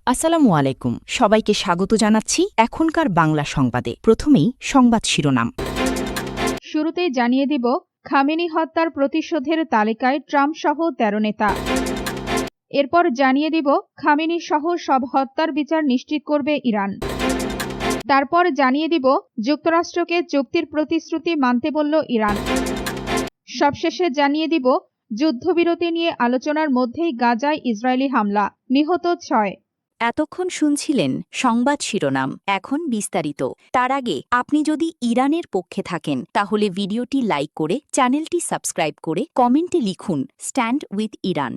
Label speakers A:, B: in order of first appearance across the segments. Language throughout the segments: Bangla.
A: আসসালামু আলাইকুম, সবাইকে স্বাগত জানাচ্ছি এখনকার বাংলা সংবাদে। প্রথমেই সংবাদ শিরোনাম।
B: শুরুতেই জানিয়ে দিব, খামেনি হত্যার প্রতিশোধের তালিকায় ট্রাম্প সহ ১৩ নেতা। এরপর জানিয়ে দিব, খামেনি সহ সব হত্যার বিচার নিশ্চিত করবে ইরান। তারপর জানিয়ে দিব, যুক্তরাষ্ট্রকে চুক্তির প্রতিশ্রুতি মানতে বলল ইরান। সবশেষে জানিয়ে দিব, যুদ্ধবিরতি নিয়ে আলোচনার মধ্যেই গাজায় ইসরায়েলি হামলা, নিহত ৬।
A: এতক্ষণ শুনছিলেন সংবাদ শিরোনাম, এখন বিস্তারিত। তার আগে আপনি যদি ইরানের পক্ষে থাকেন তাহলে ভিডিওটি লাইক করে চ্যানেলটি সাবস্ক্রাইব করে কমেন্টে লিখুন স্ট্যান্ড উইথ ইরান।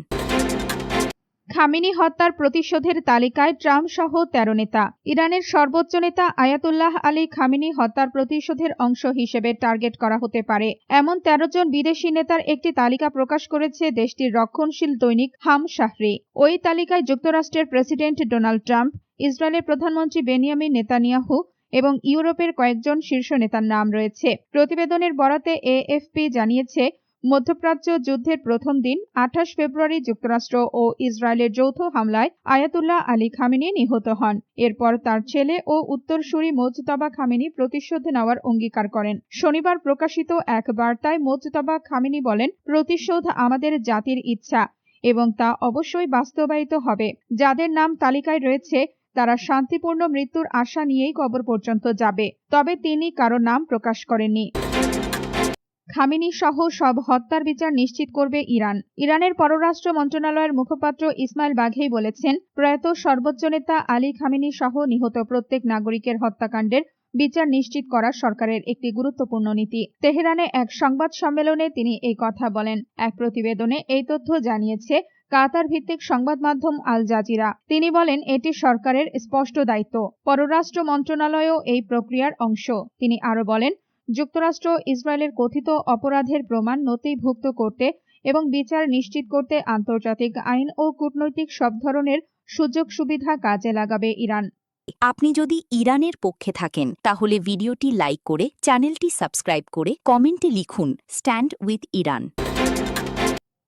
B: খামেনি হত্যার প্রতিশোধের তালিকায় ট্রাম্প সহ ১৩ নেতা। ইরানের সর্বোচ্চ নেতা আয়াতুল্লাহ আলী খামেনি হত্যার প্রতিশোধের অংশ হিসেবে টার্গেট করা হতে পারে এমন ১৩ জন বিদেশি নেতার একটি তালিকা প্রকাশ করেছে দেশটির রক্ষণশীল দৈনিক হাম শাহরি। ওই তালিকায় যুক্তরাষ্ট্রের প্রেসিডেন্ট ডোনাল্ড ট্রাম্প, ইসরায়েলের প্রধানমন্ত্রী বেনিয়ামিন নেতানিয়াহু এবং ইউরোপের কয়েকজন শীর্ষ নেতার নাম রয়েছে। প্রতিবেদনের বরাতে এএফপি জানিয়েছে, মধ্যপ্রাচ্য যুদ্ধের প্রথম দিন ২৮ ফেব্রুয়ারি যুক্তরাষ্ট্র ও ইসরায়েলের যৌথ হামলায় আয়াতুল্লাহ আলী খামেনি নিহত হন। এরপর তার ছেলে ও উত্তরসূরি মোজতবা খামেনি প্রতিশোধ নেওয়ার অঙ্গীকার করেন। শনিবার প্রকাশিত এক বার্তায় মোজতবা খামেনি বলেন, প্রতিশোধ আমাদের জাতির ইচ্ছা এবং তা অবশ্যই বাস্তবায়িত হবে। যাদের নাম তালিকায় রয়েছে তারা শান্তিপূর্ণ মৃত্যুর আশা নিয়েই কবর পর্যন্ত যাবে। তবে তিনি কারো নাম প্রকাশ করেননি। খামেনি সহ সব হত্যার বিচার নিশ্চিত করবে ইরান। ইরানের পররাষ্ট্র মন্ত্রণালয়ের মুখপাত্র ইসমাইল বাঘেই বলেছেন, প্রয়াত সর্বোচ্চ নেতা আলী খামেনি সহ নিহত প্রত্যেক নাগরিকের হত্যাকাণ্ডের বিচার নিশ্চিত করা সরকারের একটি গুরুত্বপূর্ণ নীতি। তেহরানে এক সংবাদ সম্মেলনে তিনি এই কথা বলেন। এক প্রতিবেদনে এই তথ্য জানিয়েছে কাতার ভিত্তিক সংবাদ মাধ্যম আল জাজিরা। তিনি বলেন, এটি সরকারের স্পষ্ট দায়িত্ব। পররাষ্ট্র মন্ত্রণালয়ও এই প্রক্রিয়ার অংশ। তিনি আরো বলেন, যুক্তরাষ্ট্র ইসরায়েলের কথিত অপরাধের প্রমাণ নথিভুক্ত করতে এবং বিচার নিশ্চিত করতে আন্তর্জাতিক আইন ও কূটনৈতিক সব ধরনের সুযোগ সুবিধা কাজে লাগাবে ইরান।
A: আপনি যদি ইরানের পক্ষে থাকেন তাহলে ভিডিওটি লাইক করে চ্যানেলটি সাবস্ক্রাইব করে কমেন্টে লিখুন স্ট্যান্ড উইথ ইরান।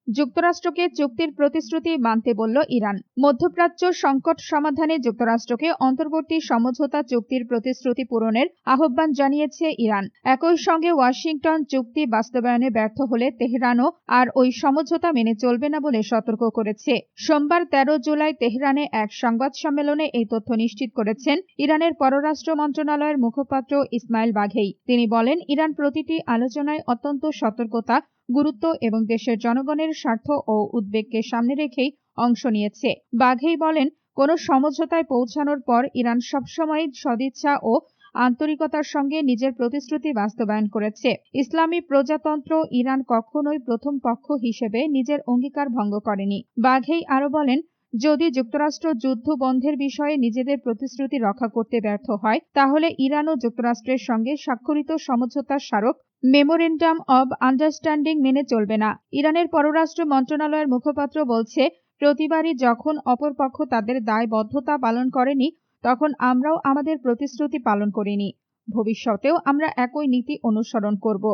B: যুক্তরাষ্ট্রকে চুক্তির প্রতিশ্রুতি মানতে বলল ইরান। মধ্যপ্রাচ্য সংকট সমাধানে যুক্তরাষ্ট্রকে অন্তর্বর্তী সমঝোতা চুক্তির প্রতিশ্রুতি পূরণের আহ্বান জানিয়েছে ইরান। একই সঙ্গে ওয়াশিংটন চুক্তি বাস্তবায়নে ব্যর্থ হলে তেহরানও আর ওই সমঝোতা মেনে চলবে না বলে সতর্ক করেছে। সোমবার ১৩ জুলাই তেহরানে এক সংবাদ সম্মেলনে এই তথ্য নিশ্চিত করেছেন ইরানের পররাষ্ট্র মন্ত্রণালয়ের মুখপাত্র ইসমাইল বাঘেই। তিনি বলেন, ইরান প্রতিটি আলোচনায় অত্যন্ত সতর্কতা, গুরুত্ব এবং দেশের জনগণের স্বার্থ ও উদ্বেগকে সামনে রেখেই অংশ নিয়েছে। বাঘেই বলেন, কোনো সমঝোতায় পৌঁছানোর পর ইরান সবসময় সদিচ্ছা ও আন্তরিকতার সঙ্গে নিজের প্রতিশ্রুতি বাস্তবায়ন করেছে। ইসলামী প্রজাতন্ত্র ইরান কখনোই প্রথম পক্ষ হিসেবে নিজের অঙ্গীকার ভঙ্গ করেনি। বাঘেই আরো বলেন, যদি যুক্তরাষ্ট্র যুদ্ধ বন্ধের বিষয়ে নিজেদের প্রতিশ্রুতি রক্ষা করতে ব্যর্থ হয় তাহলে ইরান ও যুক্তরাষ্ট্রের সঙ্গে স্বাক্ষরিত সমঝোতার স্মারক মেমোরেন্ডাম অব আন্ডারস্ট্যান্ডিং মেনে চলবে না। ইরানের পররাষ্ট্র মন্ত্রণালয়ের মুখপাত্র বলছে, প্রতিবারই যখন অপরপক্ষ তাদের দায়বদ্ধতা পালন করেনি তখন আমরাও আমাদের প্রতিশ্রুতি পালন করিনি। ভবিষ্যতেও আমরা একই নীতি অনুসরণ করব।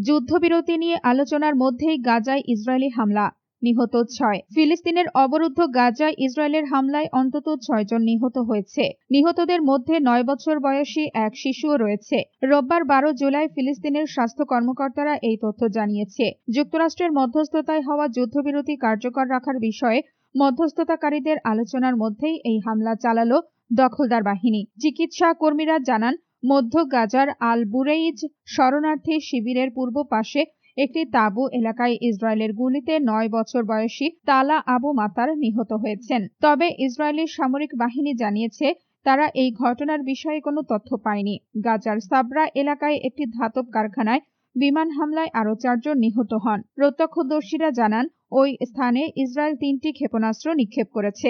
B: যুদ্ধবিরতি নিয়ে আলোচনার মধ্যেই গাজায় ইসরায়েলি হামলা, নিহত ৬। ফিলিস্তিনের অবরুদ্ধ গাজায় ইসরায়েলের হামলায় অন্তত ৬ জন নিহত হয়েছে। নিহতদের মধ্যে ৯ বছর বয়সী এক শিশুও রয়েছে। রোববার ১২ জুলাই ফিলিস্তিনের স্বাস্থ্য কর্মকর্তারা এই তথ্য জানিয়েছে। যুক্তরাষ্ট্রের মধ্যস্থতায় হওয়া যুদ্ধবিরতি কার্যকর রাখার বিষয়ে মধ্যস্থতাকারীদের আলোচনার মধ্যেই এই হামলা চালালো দখলদার বাহিনী। চিকিৎসা কর্মীরা জানান, মধ্য গাজার আল বুরেইজ শরণার্থী শিবিরের পূর্ব পাশে একটি তাঁবু এলাকায় ইসরায়েলের গুলিতে ৯ বছর বয়সী তালা আবু মাতার নিহত হয়েছেন। তবে ইসরায়েলি সামরিক বাহিনী জানিয়েছে তারা এই ঘটনার বিষয়ে কোনো তথ্য পায়নি। গাজার সাবরা এলাকায় একটি ধাতব কারখানায় বিমান হামলায় আরও ৪ জন নিহত হন। প্রত্যক্ষদর্শীরা জানান, ওই স্থানে ইসরায়েল ৩টি ক্ষেপণাস্ত্র নিক্ষেপ করেছে।